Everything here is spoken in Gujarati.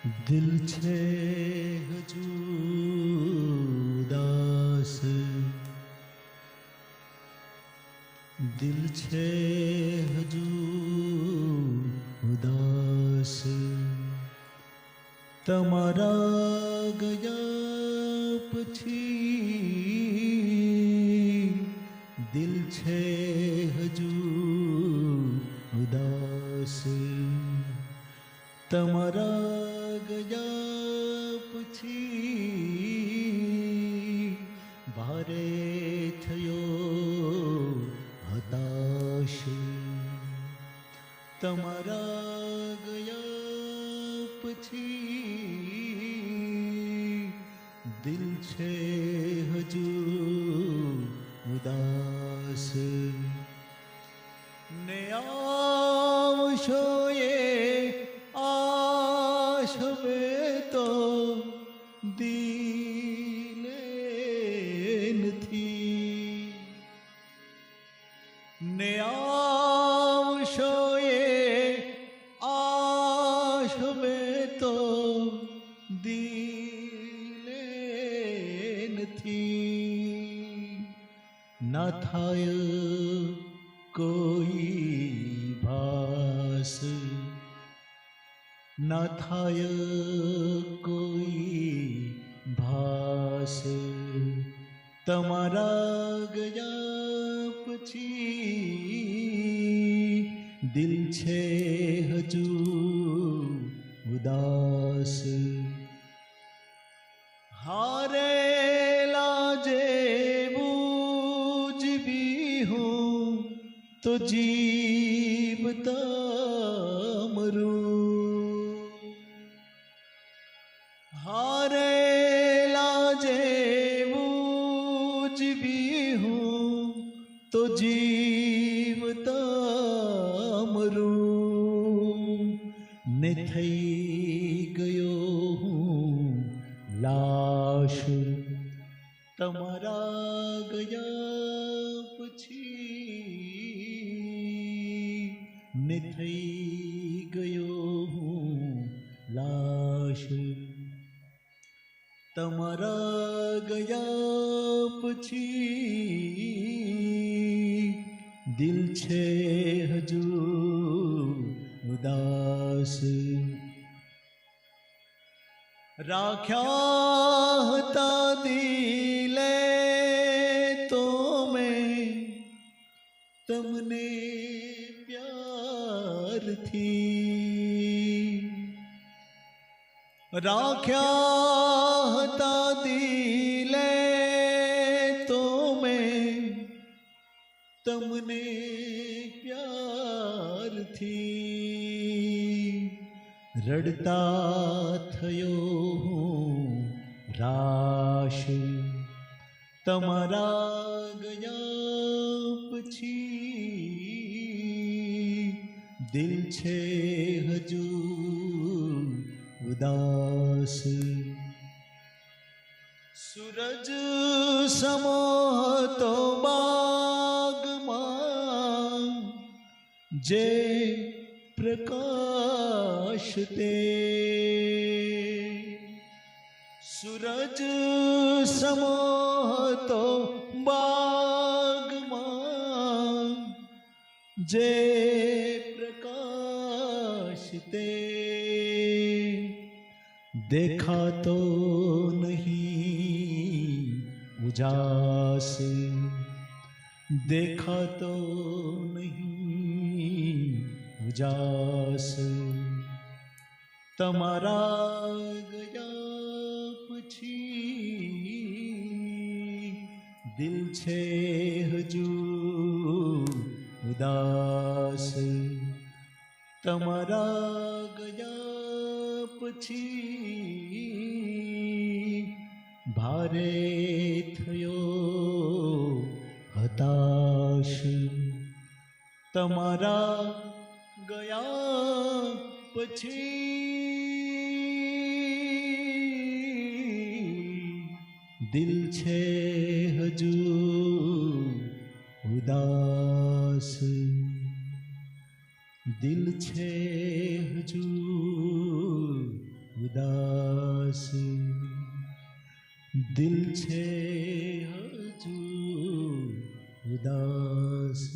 દિલ છે હજુ ઉદાસ, દિલ છે હજુ ઉદાસ, તમારા ગયા પછી દિલ છે હજુ ઉદાસ, તમારા ગયા પછી ભારે થયો હતાશ, તમારા ગયા પછી દિલ છે હજુ ઉદાસ, ને આવશો એ આશ હવે તો દિલે નથી, ને આવશો એ આશ હવે તો દિલે નથી, ના થાય કોઈ ભાસ, ના થાય કોઈ ભાસ, તમારા ગયા પછી દિલ છે હજુ ઉદાસ, હારેલા જેવું જ બી હું તો જીવતા મરું, હારેલા જેવું જ બી હું તો જીવતા મરું, ને થઈ ગયો હું લાશ, તમારા ગયા પછી ને થઈ ગયો હું લાશ, તમારા ગયા પછી દિલ છે હજુ ઉદાસ, રાખ્યા હતા દિલે તો મેં તમને પ્યારથી, રાખ્યા હતા દિલે તો મેં તમને પ્યારથી, રડતા થયો હું રાશ, તમારા ગયા પછી દિલ છે હજુ ઉદાસ, સૂરજ સમો તો બાગમાં જે પ્રકાશ તે, સૂરજ સમો તો બાગમાં જે પ્રકાશ તે, દેખાતો નહીં ઉજાસ, દેખાતો નહીં ઉજાસ, તમારા ગયા પછી દિલ છે હજુ ઉદાસ, તમારા ગયા પછી ભારે થયો હતાશ, તમારા ગયા પછી દિલ છે હજુ ઉદાસ, દિલ છે હજુ ઉદાસ। દિલ છે હજુ ઉદાસ